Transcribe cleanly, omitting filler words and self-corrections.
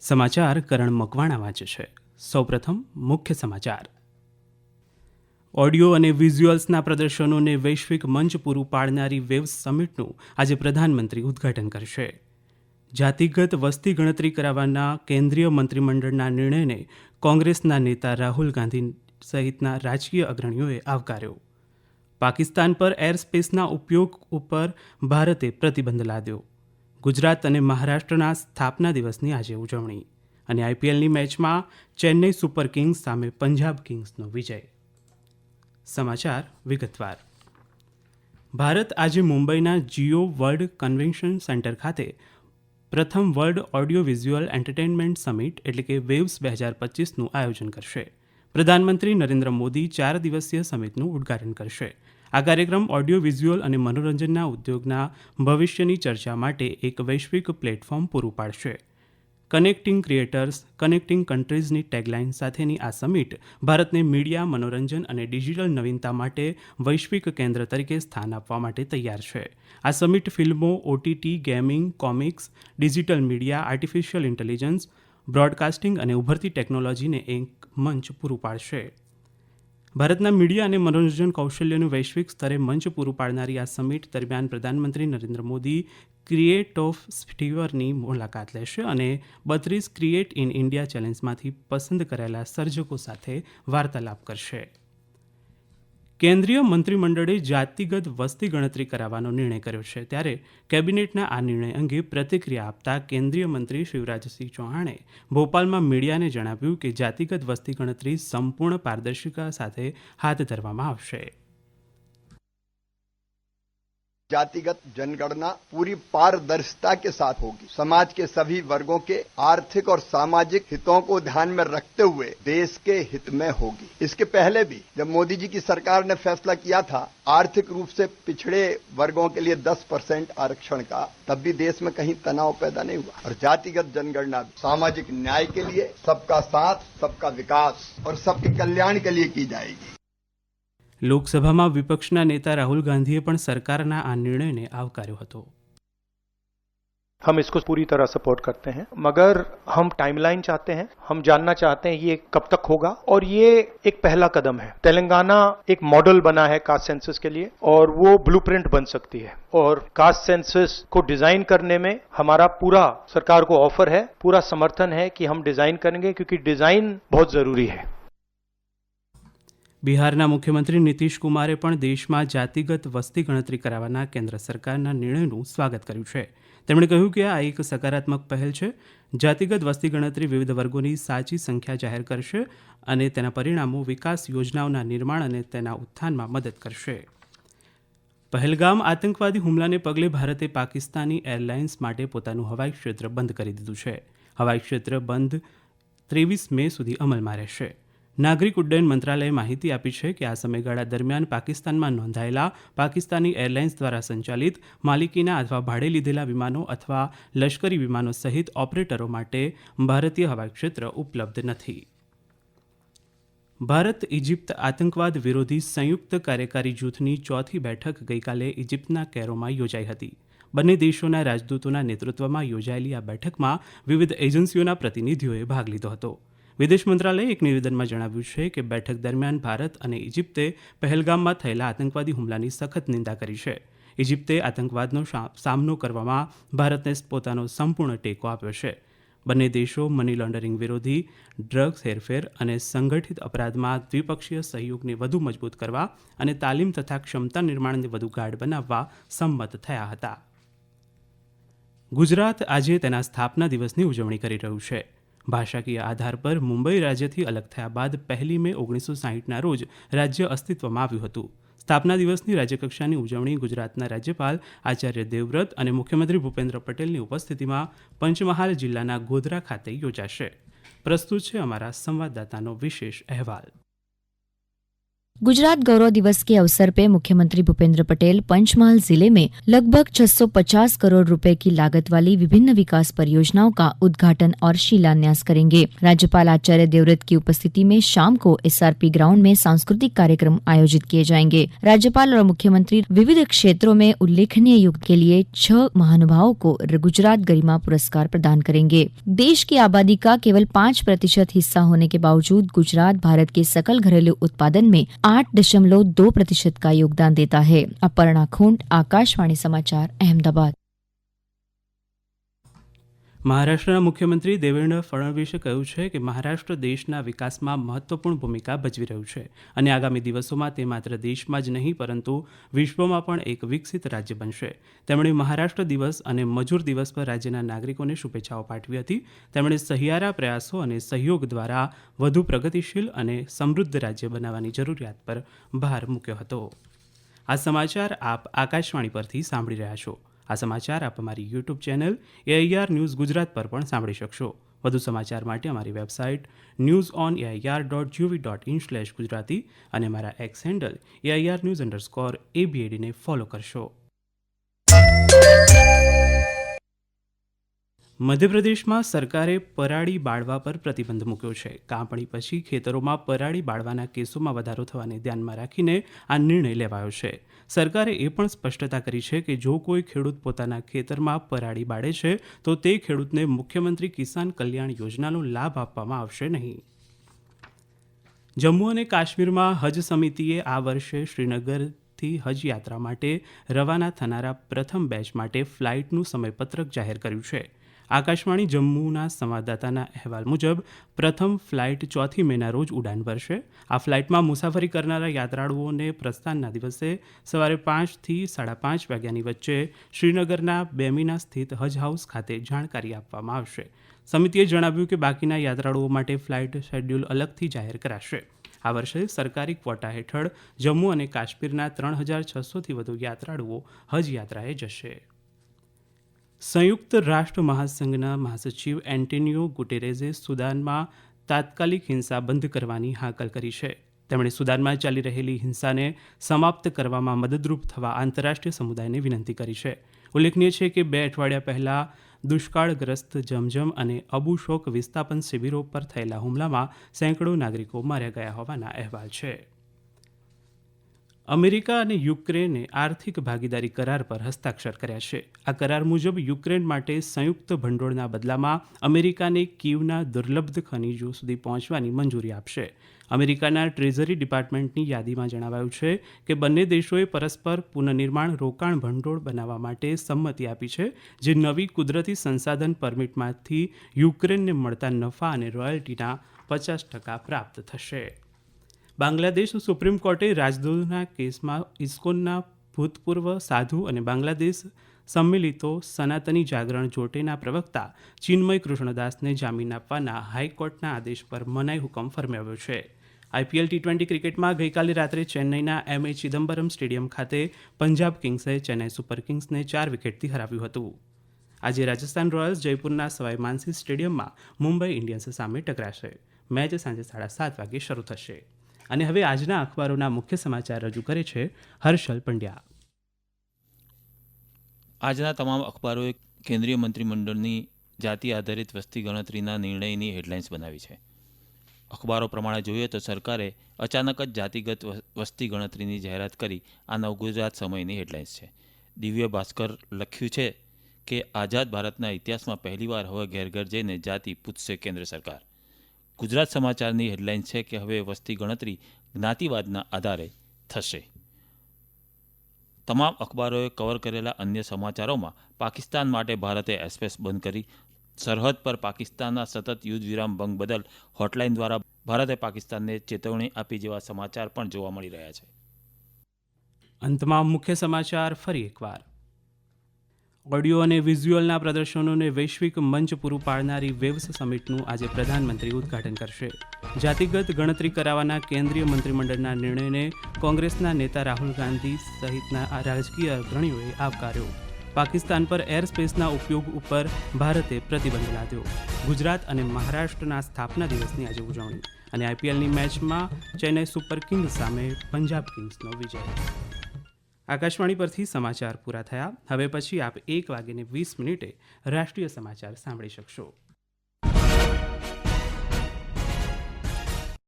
સમાચાર કરણ મકવાણા વાંચે છે. સૌપ્રથમ મુખ્ય સમાચાર. ઓડિયો અને વિઝ્યુઅલ્સના પ્રદર્શનોને વૈશ્વિક મંચ પૂરું પાડનારી વેવ્સ સમિટનું આજે પ્રધાનમંત્રી ઉદ્ઘાટન કરશે. જાતિગત વસ્તી ગણતરી કરાવવાના કેન્દ્રીય મંત્રીમંડળના નિર્ણયને કોંગ્રેસના નેતા રાહુલ ગાંધી સહિતના રાજકીય અગ્રણીઓએ આવકાર્યો. પાકિસ્તાન પર એરસ્પેસના ઉપયોગ ઉપર ભારતે પ્રતિબંધ લાદ્યો. ગુજરાત અને મહારાષ્ટ્રના સ્થાપના દિવસની આજે ઉજવણી. અને આઈપીએલની મેચમાં ચેન્નઈ સુપર કિંગ્સ સામે પંજાબ કિંગ્સનો વિજય. સમાચાર વિગતવાર. ભારત આજે મુંબઈના જીઓ વર્લ્ડ કન્વેન્શન સેન્ટર ખાતે પ્રથમ world audio visual entertainment summit એટલે કે વેવ્સ 2025નું આયોજન કરશે. પ્રધાનમંત્રી નરેન્દ્ર મોદી 4 દિવસીય સમિટનું ઉદ્ઘાટન કરશે. આ કાર્યક્રમ ઓડિયો વિઝ્યુઅલ અને મનોરંજનના ઉદ્યોગના ભવિષ્યની ચર્ચા માટે એક વૈશ્વિક પ્લેટફોર્મ પૂરું પાડશે. કનેક્ટિંગ ક્રિએટર્સ, કનેક્ટિંગ કન્ટ્રીઝની ટેગલાઇન સાથેની આ સમિટ ભારતને મીડિયા, મનોરંજન અને ડિજિટલ નવીનતા માટે વૈશ્વિક કેન્દ્ર તરીકે સ્થાન આપવા માટે તૈયાર છે. આ સમિટ ફિલ્મો, OTT, gaming, comics, digital media, artificial intelligence, broadcasting અને ઉભરતી ટેકનોલોજીને એક મંચ પૂરું પાડશે. ભારતના મીડિયા અને મનોરંજન કૌશલ્યનું વૈશ્વિક સ્તરે મંચ પૂરું પાડનારી આ સમિટ દરમિયાન પ્રધાનમંત્રી નરેન્દ્ર મોદી ક્રિએટ ઓફ સ્ફિયરની મુલાકાત લેશે અને 32 ક્રિએટ ઇન ઇન્ડિયા ચેલેન્જમાંથી પસંદ કરાયેલા સર્જકો સાથે વાર્તાલાપ કરશે. કેન્દ્રીય મંત્રીમંડળે જાતિગત વસ્તી ગણતરી કરાવવાનો નિર્ણય કર્યો છે. ત્યારે કેબિનેટના આ નિર્ણય અંગે પ્રતિક્રિયા આપતા કેન્દ્રીય મંત્રી શિવરાજસિંહ ચૌહાણે ભોપાલમાં મીડિયાને જણાવ્યું કે જાતિગત વસ્તી ગણતરી સંપૂર્ણ પારદર્શિતા સાથે હાથ ધરવામાં આવશે. जातिगत जनगणना पूरी पारदर्शिता के साथ होगी. समाज के सभी वर्गों के आर्थिक और सामाजिक हितों को ध्यान में रखते हुए देश के हित में होगी. इसके पहले भी जब मोदी जी की सरकार ने फैसला किया था आर्थिक रूप से पिछड़े वर्गों के लिए 10% आरक्षण का, तब भी देश में कहीं तनाव पैदा नहीं हुआ. और जातिगत जनगणना सामाजिक न्याय के लिए सबका साथ, सबका विकास और सबके कल्याण के लिए की जाएगी. લોકસભામાં વિપક્ષના નેતા રાહુલ ગાંધીએ પણ સરકારના આ નિર્ણયને આવકાર્યો હતો. हम इसको पूरी तरह सपोर्ट करते हैं, मगर हम टाइमलाइन चाहते हैं. हम जानना चाहते हैं ये कब तक होगा और ये एक पहला कदम है. तेलंगाना एक मॉडल बना है कास्ट सेंसस के लिए और वो ब्लूप्रिंट बन सकती है. और कास्ट सेंसस को डिजाइन करने में हमारा पूरा सरकार को ऑफर है, पूरा समर्थन है कि हम डिजाइन करेंगे क्योंकि डिजाइन बहुत जरूरी है. બિહારના મુખ્યમંત્રી નીતિશ કુમારે પણ દેશમાં જાતિગત વસ્તી ગણતરી કરાવવાના કેન્દ્ર સરકારના નિર્ણયનું સ્વાગત કર્યું છે. તેમણે કહ્યું કે આ એક સકારાત્મક પહેલ છે. જાતિગત વસ્તી ગણતરી વિવિધ વર્ગોની સાચી સંખ્યા જાહેર કરશે અને તેના પરિણામો વિકાસ યોજનાઓના નિર્માણ અને તેના ઉત્થાનમાં મદદ કરશે. પહેલગામ આતંકવાદી હુમલાને પગલે ભારતે પાકિસ્તાની એરલાઇન્સ માટે પોતાનું હવાઈ ક્ષેત્ર બંધ કરી દીધું છે. હવાઈ ક્ષેત્ર બંધ 23 મે સુધી અમલમાં રહેશે. નાગરિક ઉડ્ડયન મંત્રાલયે માહિતી આપી છે કે આ સમયગાળા દરમિયાન પાકિસ્તાનમાં નોંધાયેલા પાકિસ્તાની એરલાઇન્સ દ્વારા સંચાલિત માલિકીના અથવા ભાડે લીધેલા વિમાનો અથવા લશ્કરી વિમાનો સહિત ઓપરેટરો માટે ભારતીય હવાઈ ક્ષેત્ર ઉપલબ્ધ નથી. ભારત ઇજિપ્ત આતંકવાદ વિરોધી સંયુક્ત કાર્યકારી જૂથની ચોથી બેઠક ગઈકાલે ઇજિપ્તના કૈરોમાં યોજાઈ હતી. બંને દેશોના રાજદૂતોના નેતૃત્વમાં યોજાયેલી આ બેઠકમાં વિવિધ એજન્સીઓના પ્રતિનિધિઓએ ભાગ લીધો હતો. વિદેશ મંત્રાલયે એક નિવેદનમાં જણાવ્યું છે કે બેઠક દરમિયાન ભારત અને ઇજિપ્તે પહેલગામમાં થયેલા આતંકવાદી હુમલાની સખત નિંદા કરી છે. ઇજિપ્તે આતંકવાદનો સામનો કરવામાં ભારતને પોતાનો સંપૂર્ણ ટેકો આપ્યો છે. બંને દેશો મની લોન્ડરિંગ વિરોધી, ડ્રગ્સ હેરફેર અને સંગઠિત અપરાધમાં દ્વિપક્ષીય સહયોગને વધુ મજબૂત કરવા અને તાલીમ તથા ક્ષમતા નિર્માણને વધુ ગાઢ બનાવવા સંમત થયા હતા. ગુજરાત આજે તેના સ્થાપના દિવસની ઉજવણી કરી રહ્યું છે. ભાષાકીય આધાર પર મુંબઈ રાજ્યથી અલગ થયા બાદ 1 મે 1960ના રોજ રાજ્ય અસ્તિત્વમાં આવ્યું હતું. સ્થાપના દિવસની રાજ્યકક્ષાની ઉજવણી ગુજરાતના રાજ્યપાલ આચાર્ય દેવવ્રત અને મુખ્યમંત્રી ભૂપેન્દ્ર પટેલની ઉપસ્થિતિમાં પંચમહાલ જિલ્લાના ગોધરા ખાતે યોજાશે. પ્રસ્તુત છે અમારા સંવાદદાતાનો વિશેષ અહેવાલ. गुजरात गौरव दिवस के अवसर पर मुख्यमंत्री भूपेंद्र पटेल पंचमहाल जिले में लगभग 650 करोड़ रुपए की लागत वाली विभिन्न विकास परियोजनाओं का उद्घाटन और शिलान्यास करेंगे। राज्यपाल आचार्य देवव्रत की उपस्थिति में शाम को SRP ग्राउंड में सांस्कृतिक कार्यक्रम आयोजित किए जाएंगे। राज्यपाल और मुख्यमंत्री विविध क्षेत्रों में उल्लेखनीय युग के लिए 6 महानुभावों को गुजरात गरिमा पुरस्कार प्रदान करेंगे। देश की आबादी का केवल 5% हिस्सा होने के बावजूद गुजरात भारत के सकल घरेलू उत्पादन में 8.2% का योगदान देता है। अपर्णा खूंट, आकाशवाणी समाचार, अहमदाबाद। મહારાષ્ટ્રના મુખ્યમંત્રી દેવેન્દ્ર ફડણવીસે કહ્યું છે કે મહારાષ્ટ્ર દેશના વિકાસમાં મહત્વપૂર્ણ ભૂમિકા ભજવી રહ્યું છે અને આગામી દિવસોમાં તે માત્ર દેશમાં જ નહીં પરંતુ વિશ્વમાં પણ એક વિકસિત રાજ્ય બનશે। તેમણે મહારાષ્ટ્ર દિવસ અને મજૂર દિવસ પર રાજ્યના નાગરિકોને શુભેચ્છાઓ પાઠવી હતી। તેમણે સહિયારા પ્રયાસો અને સહયોગ દ્વારા વધુ પ્રગતિશીલ અને સમૃદ્ધ રાજ્ય બનાવવાની જરૂરિયાત પર ભાર મૂક્યો હતો। આ સમાચાર આપ આકાશવાણી પરથી સાંભળી રહ્યા છો। આ સમાચાર આપ અમારી YouTube channel AIR news Gujarat પર પણ સાંભળી શકશો। વધુ સમાચાર માટે અમારી વેબસાઇટ newsonair.gov.in/gujarati અને અમારા એક્સ હેન્ડલ AIR_news_ABAD ને ફોલો કરશો। મધ્યપ્રદેશમાં સરકારે પરાળી બાળવા પર પ્રતિબંધ મૂક્યો છે। કાપણી પછી ખેતરોમાં પરાળી બાળવાના કેસોમાં વધારો થવાને ધ્યાનમાં રાખીને આ નિર્ણય લેવાયો છે। સરકારે એ પણ સ્પષ્ટતા કરી છે કે જો કોઈ ખેડૂત પોતાના ખેતરમાં પરાળી બાળે છે તો તે ખેડૂતને મુખ્યમંત્રી કિસાન કલ્યાણ યોજનાનો લાભ આપવામાં આવશે નહીં। જમ્મુ અને કાશ્મીરમાં હજ સમિતિએ આ વર્ષે શ્રીનગરથી હજ યાત્રા માટે રવાના થનારા પ્રથમ બેચ માટે ફ્લાઇટનું સમયપત્રક જાહેર કર્યું છે। આકાશવાણી જમ્મુના સંવાદદાતાના અહેવાલ મુજબ પ્રથમ ફ્લાઇટ 4 મેના રોજ ઉડાન ભરશે। આ ફ્લાઇટમાં મુસાફરી કરનારા યાત્રાળુઓને પ્રસ્થાનના દિવસે સવારે 5 થી 5:30 વાગ્યાની વચ્ચે શ્રીનગરના બેમીના સ્થિત હજ હાઉસ ખાતે જાણકારી આપવામાં આવશે। સમિતિએ જણાવ્યું કે બાકીના યાત્રાળુઓ માટે ફ્લાઇટ શેડ્યુલ અલગથી જાહેર કરાશે। આ વર્ષે સરકારી ક્વોટા હેઠળ જમ્મુ અને કાશ્મીરના 3600થી વધુ યાત્રાળુઓ હજ યાત્રાએ જશે। સંયુક્ત રાષ્ટ્ર મહાસંઘના મહાસચિવ એન્ટોનિયો ગુટેરેઝે સુદાનમાં તાત્કાલિક હિંસા બંધ કરવાની હાકલ કરી છે। તેમણે સુદાનમાં ચાલી રહેલી હિંસાને સમાપ્ત કરવામાં મદદરૂપ થવા આંતરરાષ્ટ્રીય સમુદાયને વિનંતી કરી છે। ઉલ્લેખનીય છે કે 2 અઠવાડિયા પહેલા દુષ્કાળગ્રસ્ત જમજમ અને અબુ શોક વિસ્થાપન શિબિરો પર થયેલા હુમલામાં સેંકડો નાગરિકો માર્યા ગયા હોવાના અહેવાલ છે। અમેરિકા અને યુક્રેને આર્થિક ભાગીદારી કરાર પર હસ્તાક્ષર કર્યા છે। આ કરાર મુજબ યુક્રેન માટે સંયુક્ત ભંડોળના બદલામાં અમેરિકાને કીવના દુર્લભ ખનિજો સુધી પહોંચવાની મંજૂરી આપશે। અમેરિકાના ટ્રેઝરી ડિપાર્ટમેન્ટની યાદીમાં જણાવાયું છે કે બંને દેશોએ પરસ્પર પુનર્નિર્માણ રોકાણ ભંડોળ બનાવવા માટે સંમતિ આપી છે, જે નવી કુદરતી સંસાધન પરમિટમાંથી યુક્રેનને મળતા નફા અને રોયલ્ટીના 50% પ્રાપ્ત થશે। બાંગ્લાદેશ સુપ્રીમ કોર્ટે રાજદ્રોહના કેસમાં ઇસ્કોનના ભૂતપૂર્વ સાધુ અને બાંગ્લાદેશ સંમિલિતો સનાતની જાગરણ જોટેના પ્રવક્તા ચિન્મય કૃષ્ણદાસને જામીન આપવાના હાઈકોર્ટના આદેશ પર મનાઈ હુકમ ફરમાવ્યો છે। IPL T20 ક્રિકેટમાં ગઈકાલે રાત્રે ચેન્નઈના MA ચિદમ્બરમ સ્ટેડિયમ ખાતે પંજાબ કિંગ્સે ચેન્નઈ સુપર કિંગ્સને 4 વિકેટથી હરાવ્યું હતું। આજે રાજસ્થાન રોયલ્સ જયપુરના સવાઈ માનસિંહ સ્ટેડિયમમાં મુંબઈ ઇન્ડિયન્સ સામે ટકરાશે। મેચ સાંજે 7:30 વાગે શરૂ થશે। અને હવે આજના અખબારોના મુખ્ય સમાચાર રજૂ કરે છે હર્ષલ પંડ્યા। આજના તમામ અખબારોએ કેન્દ્રીય મંત્રીમંડળની જાતિ આધારિત વસ્તી ગણતરીના નિર્ણયની હેડલાઇન્સ બનાવી છે। અખબારો પ્રમાણે જોઈએ તો સરકારે અચાનક જ જાતિગત વસ્તી ગણતરીની જાહેરાત કરી આ નવગુજરાત સમયની હેડલાઇન્સ છે। દિવ્ય ભાસ્કર લખ્યું છે કે આઝાદ ભારતના ઇતિહાસમાં પહેલીવાર હવે ઘેર ઘર જઈને જાતિ પૂછશે કેન્દ્ર સરકાર। ગુજરાત સમાચારની હેડલાઇન છે કે હવે વસ્તી ગણતરી જ્ઞાતિવાદના આધારે થશે। તમામ અખબારોએ કવર કરેલા અન્ય સમાચારોમાં પાકિસ્તાન માટે ભારતે એરસ્પેસ બંધ કરી, સરહદ પર પાકિસ્તાનના સતત યુદ્ધ વિરામ ભંગ બદલ હોટલાઇન દ્વારા ભારતે પાકિસ્તાનને ચેતવણી આપી જેવા સમાચાર પણ જોવા મળી રહ્યા છે। અંતમાં મુખ્ય સમાચાર ફરી એકવાર। ઓડિયો અને વિઝ્યુઅલના પ્રદર્શનોને વૈશ્વિક મંચ પૂરું પાડનારી વેવ્સ સમિટનું આજે પ્રધાનમંત્રી ઉદ્ઘાટન કરશે। જાતિગત ગણતરી કરાવવાના કેન્દ્રીય મંત્રીમંડળના નિર્ણયને કોંગ્રેસના નેતા રાહુલ ગાંધી સહિતના રાજકીય અગ્રણીઓએ આવકાર્યો। પાકિસ્તાન પર એર સ્પેસના ઉપયોગ ઉપર ભારતે પ્રતિબંધ લાદ્યો. ગુજરાત અને મહારાષ્ટ્રના સ્થાપના દિવસની આજે ઉજવણી. અને આઈપીએલની મેચમાં ચેન્નઈ સુપર કિંગ્સ સામે પંજાબ કિંગ્સનો વિજય. આકાશવાણી પરથી સમાચાર પૂરા થયા. હવે પછી આપ 1:20 રાષ્ટ્રીય સમાચાર સાંભળી શકશો.